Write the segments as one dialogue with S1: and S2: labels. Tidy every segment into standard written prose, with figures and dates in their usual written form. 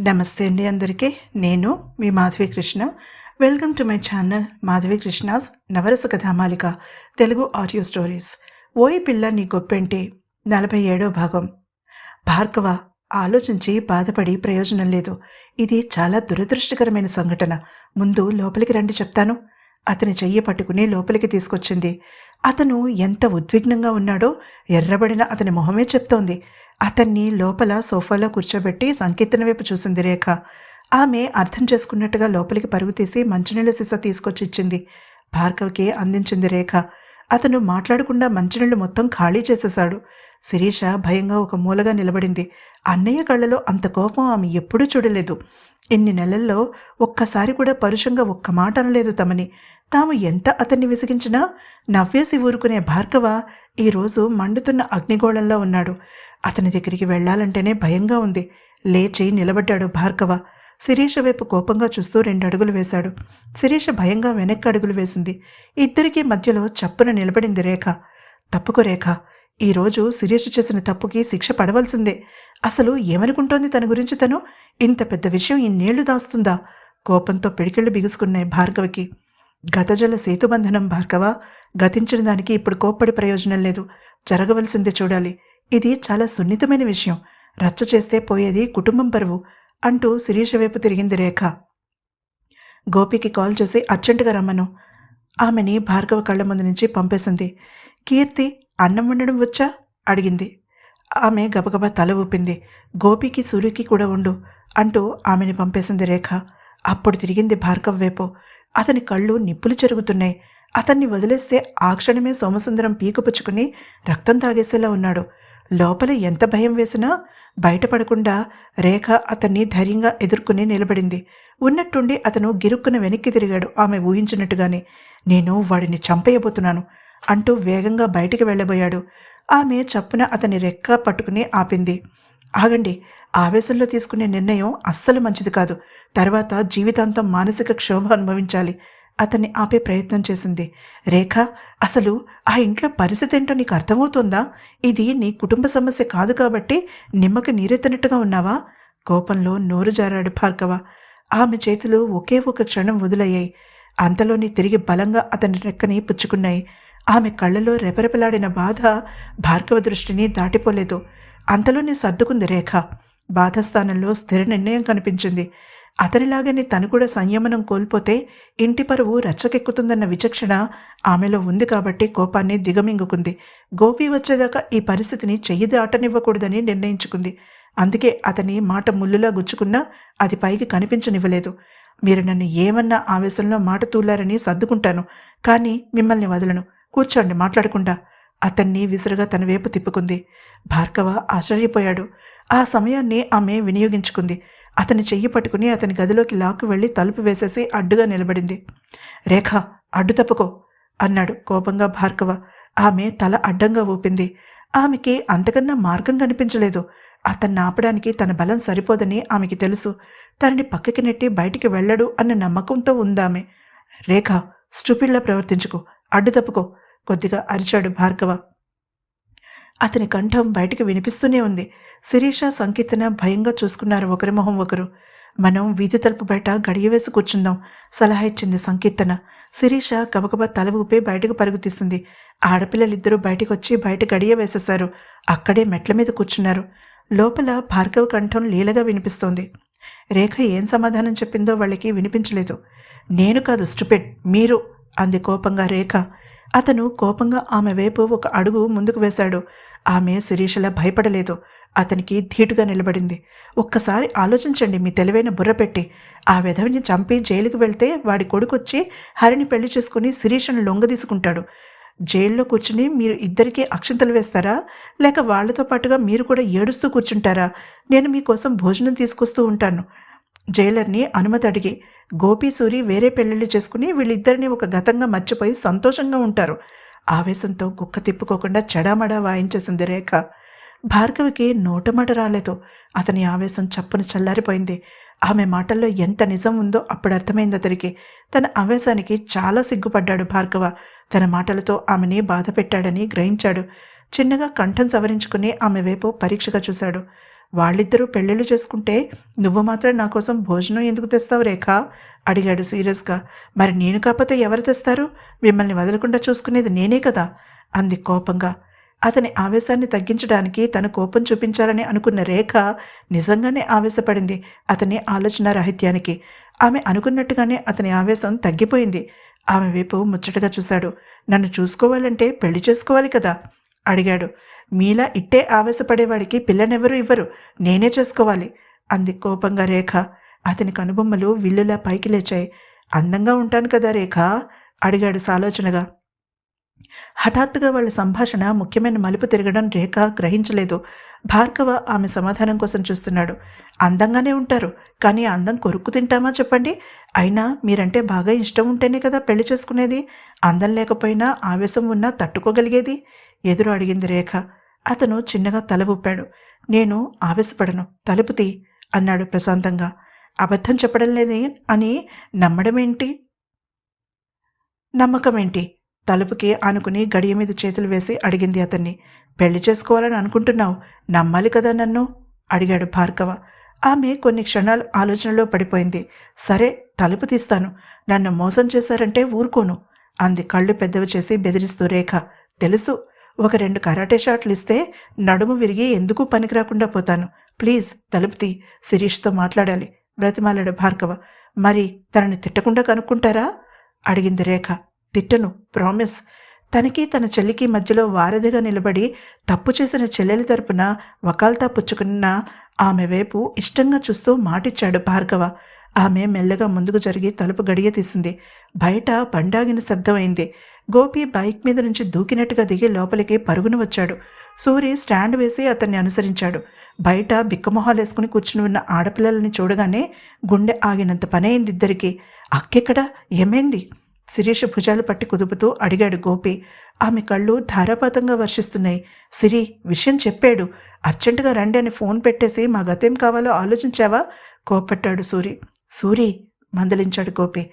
S1: నమస్తే అండి అందరికీ. నేను మీ Madhavi Krishna. Welcome to my channel Madhavi Krishna's Navarasa Kathamalika Telugu audio stories. ఓయి పిల్ల నీ గొప్పెంటి 47వ భాగం. భార్గవ ఆలోచించి బాధపడి ప్రయోజనం లేదు. ఇది చాలా దురదృష్టకరమైన సంఘటన. ముందు లోపలికి రండి చెప్తాను. అతని చెయ్యి పట్టుకుని లోపలికి తీసుకొచ్చింది. అతను ఎంత ఉద్విగ్నంగా ఉన్నాడో ఎర్రబడిన అతని మొహమే చెప్తోంది. అతన్ని లోపల సోఫాలో కూర్చోబెట్టి సంకీర్తన వైపు చూసింది రేఖ. ఆమె అర్థం చేసుకున్నట్టుగా లోపలికి పరుగు తీసి మంచినీళ్ళ సీసా తీసుకొచ్చి ఇచ్చింది. భార్గవ్కి అందించింది రేఖ. అతను మాట్లాడకుండా మంచినీళ్ళు మొత్తం ఖాళీ చేసేశాడు. శిరీష భయంగా ఒక మూలగా నిలబడింది. అన్నయ్య కళ్ళలో అంత కోపం ఆమె ఎప్పుడూ చూడలేదు. ఇన్ని నెలల్లో ఒక్కసారి కూడా పరుషంగా ఒక్క మాట అనలేదు తమని. తాము ఎంత అతన్ని విసిగించినా నవ్వేసి ఊరుకునే భార్గవ ఈరోజు మండుతున్న అగ్నిగోళంలో ఉన్నాడు. అతని దగ్గరికి వెళ్లాలంటేనే భయంగా ఉంది. లేచి నిలబడ్డాడు భార్గవ. శిరీష వైపు కోపంగా చూస్తూ 2 అడుగులు వేశాడు. శిరీష భయంగా వెనక్కి అడుగులు వేసింది. ఇద్దరికీ మధ్యలో చప్పున నిలబడింది రేఖ. తప్పుకో రేఖ, ఈరోజు శిరీష చేసిన తప్పుకి శిక్ష పడవలసిందే. అసలు ఏమనుకుంటోంది తన గురించి తను? ఇంత పెద్ద విషయం ఇన్నేళ్లు దాస్తుందా? కోపంతో పిడికిళ్ళు బిగుసుకున్నాయి భార్గవకి. గతజల సేతుబంధనం భార్గవ. గతించిన దానికి ఇప్పుడు కోప్పడి ప్రయోజనం లేదు. జరగవలసింది చూడాలి. ఇది చాలా సున్నితమైన విషయం. రచ్చ చేస్తే పోయేది కుటుంబం పరువు అంటూ శిరీష వైపు తిరిగింది రేఖ. గోపికి కాల్ చేసి అర్జెంటుగా రమ్మను. ఆమెని భార్గవ కళ్ళ ముందు నుంచి పంపేసింది. కీర్తి అన్నం వండడం వచ్చా అడిగింది. ఆమె గబగబా తల ఊపింది. గోపికి సూర్యకి కూడా ఉండు అంటూ ఆమెని పంపేసింది రేఖ. అప్పుడు తిరిగింది భార్గవ్ వైపు. అతని కళ్ళు నిప్పులు చెరుగుతున్నాయి. అతన్ని వదిలేస్తే ఆ క్షణమే సోమసుందరం పీకపుచ్చుకుని రక్తం తాగేసేలా ఉన్నాడు. లోపల ఎంత భయం వేసినా బయటపడకుండా రేఖ అతన్ని ధైర్యంగా ఎదుర్కొని నిలబడింది. ఉన్నట్టుండి అతను గిరుక్కున వెనక్కి తిరిగాడు. ఆమె ఊహించినట్టుగానే. నేను వాడిని చంపేయబోతున్నాను అంటూ వేగంగా బయటికి వెళ్ళబోయాడు. ఆమె చప్పున అతని రెక్క పట్టుకుని ఆపింది. ఆగండి, ఆవేశంలో తీసుకునే నిర్ణయం అస్సలు మంచిది కాదు. తర్వాత జీవితాంతం మానసిక క్షోభ అనుభవించాలి. అతన్ని ఆపే ప్రయత్నం చేసింది. రేఖ, అసలు ఆ ఇంట్లో పరిస్థితి ఏంటో నీకు అర్థమవుతుందా? ఇది నీ కుటుంబ సమస్య కాదు కాబట్టి నిమ్మకి నీరెత్తనట్టుగా ఉన్నావా? కోపంలో నోరు జారాడు భార్గవ. ఆమె చేతులు ఒకే ఒక క్షణం వదులయ్యాయి. అంతలోని తిరిగి బలంగా అతని రెక్కని పుచ్చుకున్నాయి. ఆమె కళ్ళలో రెపరెపలాడిన బాధ భార్గవ దృష్టిని దాటిపోలేదు. అంతలోనే సర్దుకుంది రేఖ. బాధస్థానంలో స్థిర నిర్ణయం కనిపించింది. అతనిలాగానే తను కూడా సంయమనం కోల్పోతే ఇంటి పరువు రచ్చకెక్కుతుందన్న విచక్షణ ఆమెలో ఉంది కాబట్టి కోపాన్ని దిగమింగుకుంది. గోపి వచ్చేదాకా ఈ పరిస్థితిని చెయ్యి దాటనివ్వకూడదని నిర్ణయించుకుంది. అందుకే అతని మాట ముల్లులా గుచ్చుకున్నా అది పైకి కనిపించనివ్వలేదు. మీరు నన్ను ఏమన్నా ఆవేశంలో మాట తూలారని సర్దుకుంటాను, కానీ మిమ్మల్ని వదలను. కూర్చోండి మాట్లాడకుండా. అతన్ని విసురుగా తన వైపు తిప్పుకుంది. భార్గవ ఆశ్చర్యపోయాడు. ఆ సమయాన్ని ఆమె వినియోగించుకుంది. అతని చెయ్యి పట్టుకుని అతని గదిలోకి లాక్కు వెళ్ళి తలుపు వేసేసి అడ్డుగా నిలబడింది. రేఖ, అడ్డు తప్పుకో అన్నాడు కోపంగా భార్గవ. ఆమె తల అడ్డంగా ఊపింది. ఆమెకి అంతకన్నా మార్గం కనిపించలేదు. అతన్ని ఆపడానికి తన బలం సరిపోదని ఆమెకి తెలుసు. తనని పక్కకి నెట్టి బయటికి వెళ్ళడు అన్న నమ్మకంతో ఉందామె. రేఖ, స్టూపిడ్లా ప్రవర్తించుకో, అడ్డు తప్పుకో కొద్దిగా అరిచాడు భార్గవ. అతని కంఠం బయటికి వినిపిస్తూనే ఉంది. శిరీష, సంకీర్తన భయంగా చూసుకున్నారు ఒకరి మొహం ఒకరు. మనం వీధి తలుపు బయట గడియవేసి కూర్చుందాం సలహా ఇచ్చింది సంకీర్తన. శిరీష గబగబా తల ఊపి బయటకు పరుగు తీసింది. ఆడపిల్లలిద్దరూ బయటకొచ్చి బయట గడియ వేసేశారు. అక్కడే మెట్ల మీద కూర్చున్నారు. లోపల భార్గవ కంఠం లీలగా వినిపిస్తోంది. రేఖ ఏం సమాధానం చెప్పిందో వాళ్ళకి వినిపించలేదు. నేను కాదు స్టూపిడ్, మీరు అంది కోపంగా రేఖ. అతను కోపంగా ఆమె వైపు ఒక అడుగు ముందుకు వేశాడు. ఆమె శిరీషలా భయపడలేదు. అతనికి ధీటుగా నిలబడింది. ఒక్కసారి ఆలోచించండి మీ తెలివైన బుర్ర పెట్టి. ఆ వెధవిని చంపి జైలుకి వెళ్తే వాడి కొడుకొచ్చి హరిని పెళ్లి చేసుకుని శిరీషను లొంగదీసుకుంటాడు. జైల్లో కూర్చుని మీరు ఇద్దరికీ అక్షింతలు వేస్తారా? లేక వాళ్లతో పాటుగా మీరు కూడా ఏడుస్తూ కూర్చుంటారా? నేను మీకోసం భోజనం తీసుకొస్తూ ఉంటాను. జైలర్ని అనుమతి అడిగి గోపి, సూరి వేరే పెళ్లిళ్ళు చేసుకుని వీళ్ళిద్దరినీ ఒక గతంగా మర్చిపోయి సంతోషంగా ఉంటారు. ఆవేశంతో గుక్క తిప్పుకోకుండా చెడామడా వాయించేసింది రేఖ. భార్గవికి నోటమాట రాలేదు. అతని ఆవేశం చప్పున చల్లారిపోయింది. ఆమె మాటల్లో ఎంత నిజం ఉందో అప్పుడు అర్థమైంది అతనికి. తన ఆవేశానికి చాలా సిగ్గుపడ్డాడు భార్గవ. తన మాటలతో ఆమెని బాధ పెట్టాడని గ్రహించాడు. చిన్నగా కంఠం సవరించుకుని ఆమె వైపు పరీక్షగా చూశాడు. వాళ్ళిద్దరూ పెళ్ళిళ్ళు చేసుకుంటే నువ్వు మాత్రం నా కోసం భోజనం ఎందుకు తెస్తావు రేఖ అడిగాడు సీరియస్గా. మరి నేను కాకపోతే ఎవరు తెస్తారు? మిమ్మల్ని వదలకుండా చూసుకునేది నేనే కదా అంది కోపంగా. అతని ఆవేశాన్ని తగ్గించడానికి తన కోపం చూపించాలని అనుకున్న రేఖ నిజంగానే ఆవేశపడింది అతని ఆలోచన రాహిత్యానికి. ఆమె అనుకున్నట్టుగానే అతని ఆవేశం తగ్గిపోయింది. ఆమె వైపు ముచ్చటగా చూశాడు. నన్ను చూసుకోవాలంటే పెళ్లి చేసుకోవాలి కదా అడిగాడు. మీలా ఇట్టే ఆవేశపడేవాడికి పిల్లనెవరూ ఇవ్వరు, నేనే చేసుకోవాలి అంది కోపంగా రేఖ. అతని కనుబొమ్మలు విల్లులా పైకి లేచాయి. అందంగా ఉంటాను కదా రేఖ అడిగాడు సాలోచనగా. హఠాత్తుగా వాళ్ళ సంభాషణ ముఖ్యమైన మలుపు తిరగడం రేఖ గ్రహించలేదు. భార్గవ ఆమె సమాధానం కోసం చూస్తున్నాడు. అందంగానే ఉంటారు, కానీ అందం కొరుక్కు తింటామా చెప్పండి? అయినా మీరంటే బాగా ఇష్టం ఉంటేనే కదా పెళ్లి చేసుకునేది. అందం లేకపోయినా ఆవేశం ఉన్నా తట్టుకోగలిగేది ఎదురు అడిగింది రేఖ. అతను చిన్నగా తల ఊపాడు. నేను ఆవేశపడను, తలుపు తీ అన్నాడు ప్రశాంతంగా. అబద్ధం చెప్పడం లేదే అని నమ్మకమేంటి? తలుపుకి ఆనుకుని గడియ మీద చేతులు వేసి అడిగింది అతన్ని. పెళ్లి చేసుకోవాలని అనుకుంటున్నావు, నమ్మాలి కదా నన్ను అడిగాడు భార్గవ. ఆమె కొన్ని క్షణాలు ఆలోచనలో పడిపోయింది. సరే, తలుపు తీస్తాను, నన్ను మోసం చేశారంటే ఊరుకోను అంది కళ్ళు పెద్దవి చేసి బెదిరిస్తూ రేఖ. తెలుసు, ఒక 2 కరాటే షాట్లు ఇస్తే నడుము విరిగి ఎందుకు పనికిరాకుండా పోతాను. ప్లీజ్ తలుపు తీ, శిరీష్తో మాట్లాడాలి బ్రతిమాలాడు భార్గవ. మరి తనని తిట్టకుండా కనుక్కుంటారా అడిగింది రేఖ. తిట్టను, ప్రామిస్. తనకి తన చెల్లికి మధ్యలో వారధిగా నిలబడి తప్పు చేసిన చెల్లెలి తరపున వకాల్తా పుచ్చుకున్న ఆమె వైపు ఇష్టంగా చూస్తూ మాటిచ్చాడు భార్గవ. ఆమె మెల్లగా ముందుకు జరిగి తలుపు గడియ తీసింది. బయట బండాగిన శబ్దమైంది. గోపి బైక్ మీద నుంచి దూకినట్టుగా దిగి లోపలికి పరుగున వచ్చాడు. సూరి స్టాండ్ వేసి అతన్ని అనుసరించాడు. బయట బిక్కమొహాలేసుకుని కూర్చుని ఉన్న ఆడపిల్లలని చూడగానే గుండె ఆగినంత పనైంది ఇద్దరికి. అక్కెక్కడా, ఏమైంది? శిరీష భుజాలు పట్టి కుదుపుతూ అడిగాడు గోపి. ఆమె కళ్ళు ధారాపాతంగా వర్షిస్తున్నాయి. సిరి, విషయం చెప్పాడు, అర్జెంటుగా రండి అని ఫోన్ పెట్టేసి మా గతేం కావాలో ఆలోచించావా కోపట్టాడు సూరి. సూరి మందలించాడు గోపి.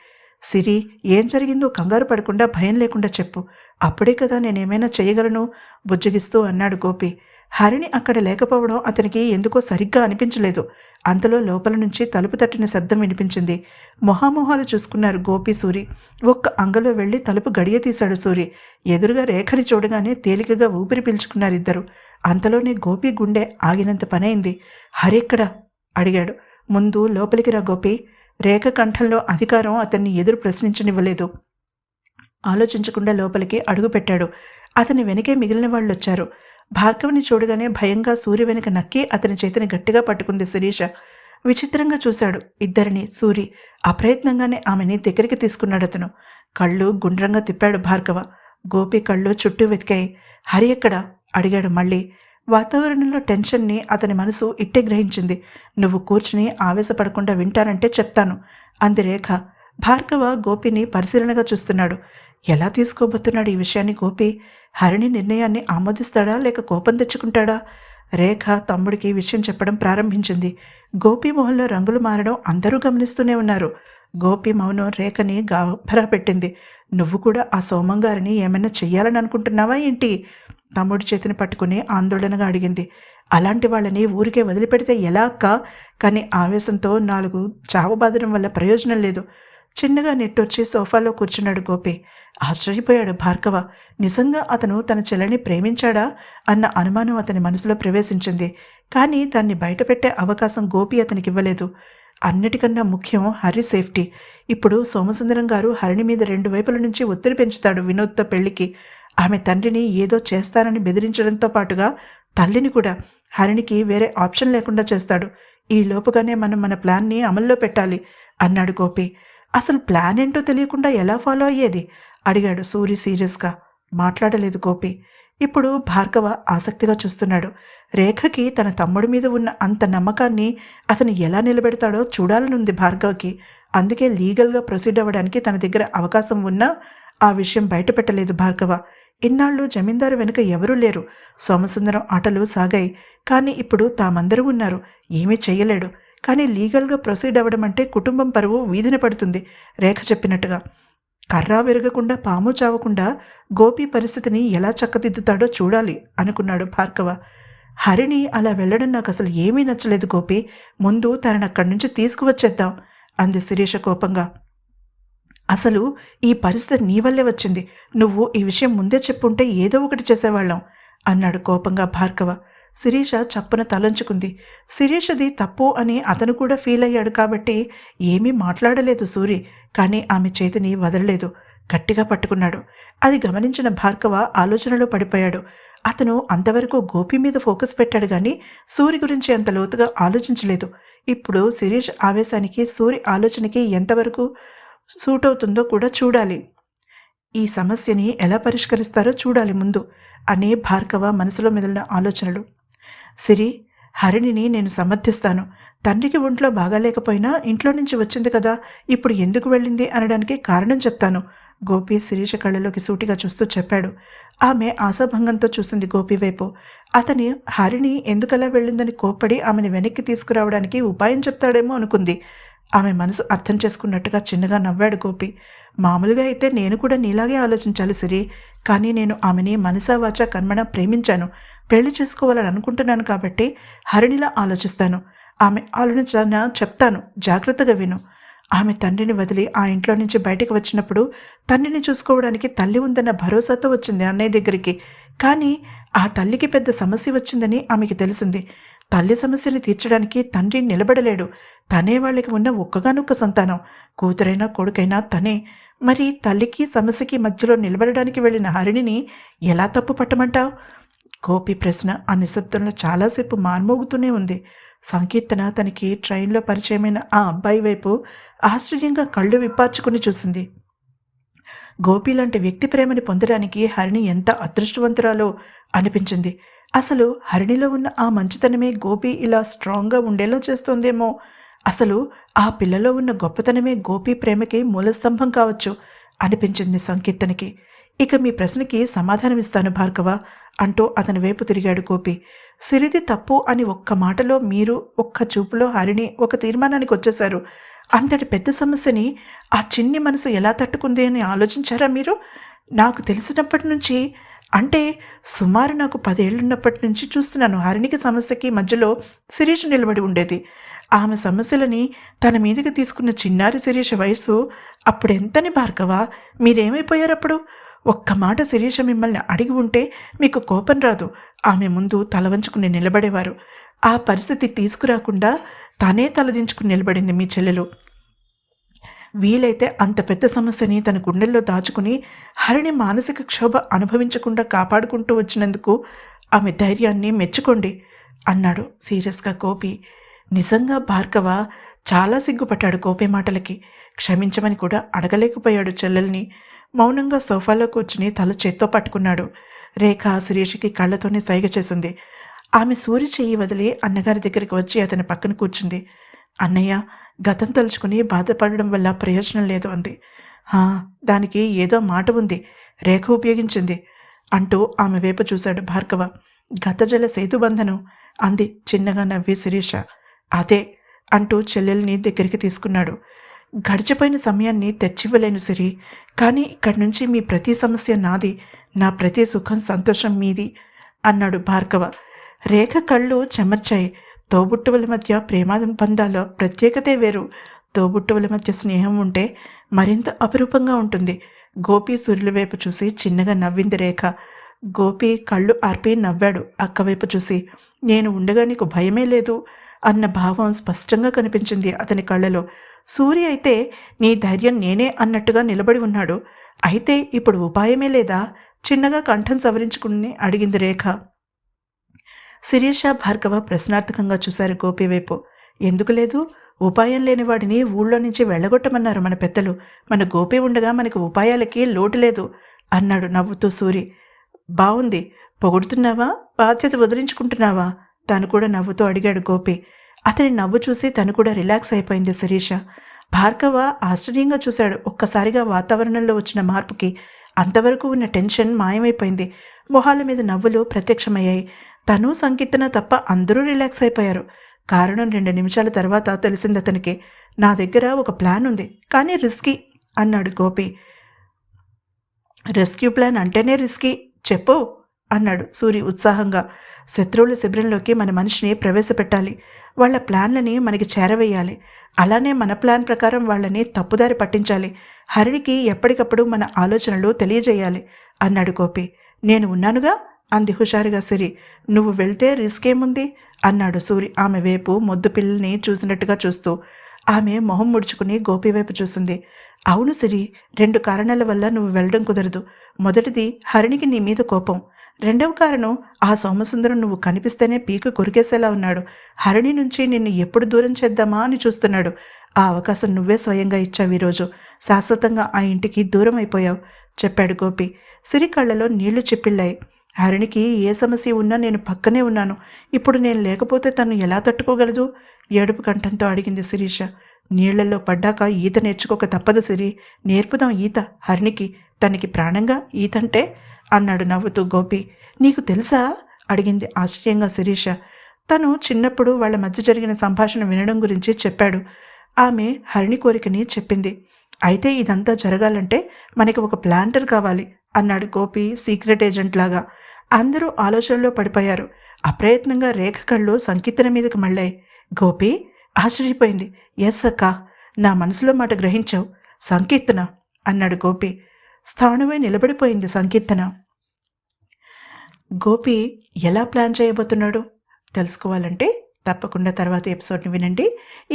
S1: సిరి, ఏం జరిగిందో కంగారు పడకుండా భయం లేకుండా చెప్పు, అప్పుడే కదా నేనేమైనా చేయగలను బుజ్జగిస్తూ అన్నాడు గోపి. హరిణి అక్కడ లేకపోవడం అతనికి ఎందుకో సరిగ్గా అనిపించలేదు. అంతలో లోపల నుంచి తలుపు తట్టిన శబ్దం వినిపించింది. మొహామొహాలు చూసుకున్నారు గోపి సూరి. ఒక్క అంగలో వెళ్లి తలుపు గడియ తీశాడు సూరి. ఎదురుగా రేఖని చూడగానే తేలికగా ఊపిరి పీల్చుకున్నారిద్దరు. అంతలోనే గోపి గుండె ఆగినంత పనైంది. హరెక్కడా అడిగాడు. ముందు లోపలికి రా గోపి. రేఖ కంఠంలో అధికారం అతన్ని ఎదురు ప్రశ్నించనివ్వలేదు. ఆలోచించకుండా లోపలికి అడుగుపెట్టాడు. అతని వెనకే మిగిలిన వాళ్ళొచ్చారు. భార్గవిని చూడగానే భయంగా సూర్య వెనుక నక్కి అతని చేతిని గట్టిగా పట్టుకుంది శిరీష. విచిత్రంగా చూశాడు ఇద్దరిని సూరి. అప్రయత్నంగానే ఆమెని దగ్గరికి తీసుకున్నాడు అతను. కళ్ళు గుండ్రంగా తిప్పాడు భార్గవ. గోపి కళ్ళు చుట్టూ వెతికాయి. హరి ఎక్కడా అడిగాడు మళ్ళీ. వాతావరణంలో టెన్షన్ని అతని మనసు ఇట్టే గ్రహించింది. నువ్వు కూర్చుని ఆవేశపడకుండా వింటానంటే చెప్తాను అంది రేఖ. భార్గవ గోపిని పరిశీలనగా చూస్తున్నాడు. ఎలా తీసుకోబోతున్నాడు ఈ విషయాన్ని గోపి? హరిణి నిర్ణయాన్ని ఆమోదిస్తాడా లేక కోపం తెచ్చుకుంటాడా? రేఖ తమ్ముడికి విషయం చెప్పడం ప్రారంభించింది. గోపి మొహంలో రంగులు మారడం అందరూ గమనిస్తూనే ఉన్నారు. గోపి మౌనం రేఖని గాభరా పెట్టింది. నువ్వు కూడా ఆ సోమంగారిని ఏమైనా చెయ్యాలని అనుకుంటున్నావా ఏంటి? తమ్ముడి చేతిని పట్టుకుని ఆందోళనగా అడిగింది. అలాంటి వాళ్ళని ఊరికే వదిలిపెడితే ఎలా అక్క? కానీ ఆవేశంతో 4 చావబాదడం వల్ల ప్రయోజనం లేదు. చిన్నగా నెట్టొచ్చి సోఫాలో కూర్చున్నాడు గోపి. ఆశ్చర్యపోయాడు భార్గవ. నిజంగా అతను తన చెల్లిని ప్రేమించాడా అన్న అనుమానం అతని మనసులో ప్రవేశించింది. కానీ దాన్ని బయటపెట్టే అవకాశం గోపి అతనికి ఇవ్వలేదు. అన్నిటికన్నా ముఖ్యం హరి సేఫ్టీ. ఇప్పుడు సోమసుందరం గారు హరిణి మీద 2 వైపుల నుంచి ఒత్తిడి పెంచుతాడు వినోద్తో పెళ్లికి. ఆమె తండ్రిని ఏదో చేస్తానని బెదిరించడంతో పాటుగా తల్లిని కూడా. హరిణికి వేరే ఆప్షన్ లేకుండా చేస్తాడు. ఈ లోపుగానే మనం మన ప్లాన్ని అమల్లో పెట్టాలి అన్నాడు గోపి. అసలు ప్లాన్ ఏంటో తెలియకుండా ఎలా ఫాలో అయ్యేది అడిగాడు సూరి సీరియస్గా. మాట్లాడలేదు గోపి. ఇప్పుడు భార్గవ ఆసక్తిగా చూస్తున్నాడు. రేఖకి తన తమ్ముడి మీద ఉన్న అంత నమ్మకాన్ని అతను ఎలా నిలబెడతాడో చూడాలనుంది భార్గవకి. అందుకే లీగల్గా ప్రొసీడ్ అవ్వడానికి తన దగ్గర అవకాశం ఉన్నా ఆ విషయం బయటపెట్టలేదు భార్గవ. ఇన్నాళ్ళు జమీందారు వెనుక ఎవరూ లేరు. సోమసుందరం ఆటలు సాగాయి. కానీ ఇప్పుడు తామందరూ ఉన్నారు. ఏమీ చెయ్యలేడు. కానీ లీగల్గా ప్రొసీడ్ అవ్వడం అంటే కుటుంబం పరువు వీధిన పడుతుంది. రేఖ చెప్పినట్టుగా కర్రా విరగకుండా పాము చావకుండా గోపి పరిస్థితిని ఎలా చక్కదిద్దుతాడో చూడాలి అనుకున్నాడు భార్గవ. హరిణి అలా వెళ్ళడం నాకు అసలు ఏమీ నచ్చలేదు గోపి. ముందు తనని అక్కడి నుంచి తీసుకువచ్చేద్దాం అంది శిరీష కోపంగా. అసలు ఈ పరిస్థితి నీ వల్లే వచ్చింది. నువ్వు ఈ విషయం ముందే చెప్పుంటే ఏదో ఒకటి చేసేవాళ్ళం అన్నాడు కోపంగా భార్గవ. శిరీష చప్పున తలంచుకుంది. శిరీషది తప్పు అని అతను కూడా ఫీల్ అయ్యాడు కాబట్టి ఏమీ మాట్లాడలేదు సూరి. కానీ ఆమె చేతిని వదలలేదు, గట్టిగా పట్టుకున్నాడు. అది గమనించిన భార్గవ ఆలోచనలో పడిపోయాడు. అతను అంతవరకు గోపి మీద ఫోకస్ పెట్టాడు గాని సూరి గురించి అంత లోతుగా ఆలోచించలేదు. ఇప్పుడు శిరీష్ ఆవేశానికి సూరి ఆలోచనకి ఎంతవరకు సూట్ అవుతుందో కూడా చూడాలి. ఈ సమస్యని ఎలా పరిష్కరిస్తారో చూడాలి ముందు అనే భార్గవ మనసులో మెదిలిన ఆలోచనలు. సిరి, హరిణిని నేను సమర్థిస్తాను. తండ్రికి ఒంట్లో బాగాలేకపోయినా ఇంట్లో నుంచి వచ్చింది కదా, ఇప్పుడు ఎందుకు వెళ్ళింది అనడానికి కారణం చెప్తాను గోపి శిరీష కళ్ళలోకి సూటిగా చూస్తూ చెప్పాడు. ఆమె ఆశాభంగంతో చూసింది గోపి వైపు. అతని హరిణి ఎందుకలా వెళ్ళిందని కోప్పడి ఆమెను వెనక్కి తీసుకురావడానికి ఉపాయం చెప్తాడేమో అనుకుంది. ఆమె మనసు అర్థం చేసుకున్నట్టుగా చిన్నగా నవ్వాడు గోపి. మామూలుగా అయితే నేను కూడా నీలాగే ఆలోచించాలి సిరి. కానీ నేను ఆమెని మనసా వాచా కర్మణ ప్రేమించాను. పెళ్లి చేసుకోవాలని అనుకుంటున్నాను కాబట్టి హరిణిలా ఆలోచిస్తాను. ఆమె ఆలోచన చెప్తాను, జాగ్రత్తగా విను. ఆమె తండ్రిని వదిలి ఆ ఇంట్లో నుంచి బయటకు వచ్చినప్పుడు తండ్రిని చూసుకోవడానికి తల్లి ఉందన్న భరోసాతో వచ్చింది అన్నయ్య దగ్గరికి. కానీ ఆ తల్లికి పెద్ద సమస్య వచ్చిందని ఆమెకి తెలిసింది. తల్లి సమస్యని తీర్చడానికి తండ్రి నిలబడలేడు. తనే వాళ్ళకి ఉన్న ఒక్కగానొక్క సంతానం. కూతురైనా కొడుకైనా తనే. మరి తల్లికి సమస్యకి మధ్యలో నిలబడడానికి వెళ్ళిన హరిణిని ఎలా తప్పు పట్టమంటావు? గోపి ప్రశ్న ఆ నిశ్శబ్దంలో చాలాసేపు మార్మోగుతూనే ఉంది. సంకీర్తన తనకి ట్రైన్లో పరిచయమైన ఆ అబ్బాయి వైపు ఆశ్చర్యంగా కళ్ళు విప్పార్చుకుని చూసింది. గోపి లాంటి వ్యక్తి ప్రేమని పొందడానికి హరిణి ఎంత అదృష్టవంతురాలో అనిపించింది. అసలు హరిణిలో ఉన్న ఆ మంచితనమే గోపి ఇలా స్ట్రాంగ్గా ఉండేలా చేస్తోందేమో. అసలు ఆ పిల్లలో ఉన్న గొప్పతనమే గోపి ప్రేమకి మూలస్తంభం కావచ్చు అనిపించింది సంకీర్తనకి. ఇక మీ ప్రశ్నకి సమాధానమిస్తాను భార్గవ అంటూ అతని వైపు తిరిగాడు గోపి. సిరిది తప్పు అని ఒక్క మాటలో మీరు ఒక్క చూపులో హరిణి ఒక తీర్మానానికి వచ్చేశారు. అంతటి పెద్ద సమస్యని ఆ చిన్ని మనసు ఎలా తట్టుకుంది అని ఆలోచించారా మీరు? నాకు తెలిసినప్పటి నుంచి, అంటే సుమారు నాకు 10 ఏళ్లున్నప్పటి నుంచి చూస్తున్నాను. హరిణికి సమస్యకి మధ్యలో శిరీష నిలబడి ఉండేది. ఆమె సమస్యలని తన మీదకి తీసుకున్న చిన్నారి శిరీష వయసు అప్పుడెంతని భార్గవ? మీరేమైపోయారప్పుడు? ఒక్క మాట శిరీష మిమ్మల్ని అడిగి ఉంటే మీకు కోపం రాదు. ఆమె ముందు తలవంచుకుని నిలబడేవారు. ఆ పరిస్థితి తీసుకురాకుండా తనే తలదించుకుని నిలబడింది మీ చెల్లెలు. వీలైతే అంత పెద్ద సమస్యని తన గుండెల్లో దాచుకుని హరిణి మానసిక క్షోభ అనుభవించకుండా కాపాడుకుంటూ వచ్చినందుకు ఆమె ధైర్యాన్ని మెచ్చుకోండి అన్నాడు సీరియస్గా గోపి. నిజంగా భార్గవ చాలా సిగ్గుపడ్డాడు గోపి మాటలకి. క్షమించమని కూడా అడగలేకపోయాడు చెల్లెల్ని. మౌనంగా సోఫాలో కూర్చుని తల చేత్తో పట్టుకున్నాడు. రేఖ శిరీషకి కళ్ళతోనే సైగ చేసింది. ఆమె సూరి చెయ్యి వదిలి అన్నగారి దగ్గరికి వచ్చి అతని పక్కన కూర్చుంది. అన్నయ్య, గతం తలుచుకుని బాధపడడం వల్ల ప్రయోజనం లేదు అంది. దానికి ఏదో మాట ఉంది, రేఖ ఉపయోగించింది అంటూ ఆమె వైపు చూశాడు భార్గవ. గతజల సేతుబంధనం అంది చిన్నగా నవ్వి శిరీష. అదే అంటూ చెల్లెల్ని దగ్గరికి తీసుకున్నాడు. గడిచిపోయిన సమయాన్ని తెచ్చివ్వలేను సిరి, కానీ ఇక్కడి నుంచి మీ ప్రతి సమస్య నాది, నా ప్రతి సుఖం సంతోషం మీది అన్నాడు భార్గవ. రేఖ కళ్ళు చెమర్చాయి. తోబుట్టువుల మధ్య ప్రేమాబంధాల ప్రత్యేకతే వేరు. తోబుట్టువుల మధ్య స్నేహం ఉంటే మరింత అపురూపంగా ఉంటుంది. గోపి సూర్యుల వైపు చూసి చిన్నగా నవ్వింది రేఖ. గోపి కళ్ళు ఆర్పి నవ్వాడు అక్క వైపు చూసి. నేను ఉండగా నీకు భయమే లేదు అన్న భావం స్పష్టంగా కనిపించింది అతని కళ్ళలో. సూర్య అయితే నీ ధైర్యం నేనే అన్నట్టుగా నిలబడి ఉన్నాడు. అయితే ఇప్పుడు ఉపాయమే లేదా? చిన్నగా కంఠం సవరించుకుని అడిగింది రేఖ. శిరీష భార్గవ ప్రశ్నార్థకంగా చూశారు గోపి వైపు. ఎందుకు లేదు? ఉపాయం లేనివాడిని ఊళ్ళో నుంచి వెళ్ళగొట్టమన్నారు మన పెద్దలు. మన గోపి ఉండగా మనకు ఉపాయాలకి లోటు లేదు అన్నాడు నవ్వుతూ సూరి. బావుంది, పొగుడుతున్నావా, బాధ్యత వదిలించుకుంటున్నావా? తను కూడా నవ్వుతూ అడిగాడు గోపి. అతని నవ్వు చూసి తను కూడా రిలాక్స్ అయిపోయింది శిరీష. భార్గవ ఆశ్చర్యంగా చూశాడు ఒక్కసారిగా వాతావరణంలో వచ్చిన మార్పుకి. అంతవరకు ఉన్న టెన్షన్ మాయమైపోయింది. మొహాల మీద నవ్వులు ప్రత్యక్షమయ్యాయి. తను సంకీర్తన తప్ప అందరూ రిలాక్స్ అయిపోయారు. కారణం 2 నిమిషాల తర్వాత తెలిసింది అతనికి. నా దగ్గర ఒక ప్లాన్ ఉంది, కానీ రిస్కీ అన్నాడు గోపి. రెస్క్యూ ప్లాన్ అంటేనే రిస్కీ, చెప్పు అన్నాడు సూరి ఉత్సాహంగా. శత్రువుల శిబిరంలోకి మన మనిషిని ప్రవేశపెట్టాలి. వాళ్ళ ప్లాన్లని మనకి చేరవేయాలి. అలానే మన ప్లాన్ ప్రకారం వాళ్ళని తప్పుదారి పట్టించాలి. హరిణికి ఎప్పటికప్పుడు మన ఆలోచనలు తెలియజేయాలి అన్నాడు గోపి. నేను ఉన్నానుగా అంది హుషారుగా సిరి. నువ్వు వెళ్తే రిస్క్ ఏముంది అన్నాడు సూరి ఆమె వైపు మొద్దు పిల్లల్ని చూసినట్టుగా చూస్తూ. ఆమె మొహం ముడుచుకుని గోపి వైపు చూసింది. అవును సిరి, 2 కారణాల వల్ల నువ్వు వెళ్ళడం కుదరదు. మొదటిది, హరిణికి నీ మీద కోపం. రెండవ కారణం, ఆ సోమసుందరం నువ్వు కనిపిస్తేనే పీక కొరికేసేలా ఉన్నాడు. హరిణి నుంచి నిన్ను ఎప్పుడు దూరం చేద్దామా అని చూస్తున్నాడు. ఆ అవకాశం నువ్వే స్వయంగా ఇచ్చావు. ఈరోజు శాశ్వతంగా ఆ ఇంటికి దూరం అయిపోయావు చెప్పాడు గోపి. సిరి కళ్ళలో నీళ్లు చిప్పిల్లాయి. హరిణికి ఏ సమస్య ఉన్నా నేను పక్కనే ఉన్నాను. ఇప్పుడు నేను లేకపోతే తను ఎలా తట్టుకోగలదు? ఏడుపు కంఠంతో అడిగింది శిరీష. నీళ్లలో పడ్డాక ఈత నేర్చుకోక తప్పదు సిరి. నేర్పుదాం ఈత హరిణికి. తనకి ప్రాణంగా ఈతంటే అన్నాడు నవ్వుతూ గోపి. నీకు తెలుసా అడిగింది ఆశ్చర్యంగా శిరీష. తను చిన్నప్పుడు వాళ్ళ మధ్య జరిగిన సంభాషణ వినడం గురించి చెప్పాడు. ఆమె హరిణి కోరికని చెప్పింది. అయితే ఇదంతా జరగాలంటే మనకి ఒక ప్లాంటర్ కావాలి అన్నాడు గోపి సీక్రెట్ ఏజెంట్ లాగా. అందరూ ఆలోచనలో పడిపోయారు. అప్రయత్నంగా రేఖ కళ్ళు సంకీర్తన మీదకి మళ్ళాయి. గోపి ఆశ్చర్యపోయింది. ఎస్ అక్క, నా మనసులో మాట గ్రహించావు. సంకీర్తన అన్నాడు గోపి. స్థాణువై నిలబడిపోయింది సంకీర్తన. గోపి ఎలా ప్లాన్ చేయబోతున్నాడు తెలుసుకోవాలంటే తప్పకుండా తర్వాత ఎపిసోడ్ని వినండి.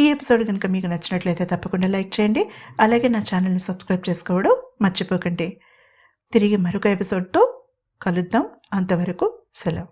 S1: ఈ ఎపిసోడ్ కనుక మీకు నచ్చినట్లయితే తప్పకుండా లైక్ చేయండి. అలాగే నా ఛానల్ని సబ్స్క్రైబ్ చేసుకోవడం మర్చిపోకండి. తిరిగి మరొక ఎపిసోడ్తో కలుద్దాం. అంతవరకు సెలవు.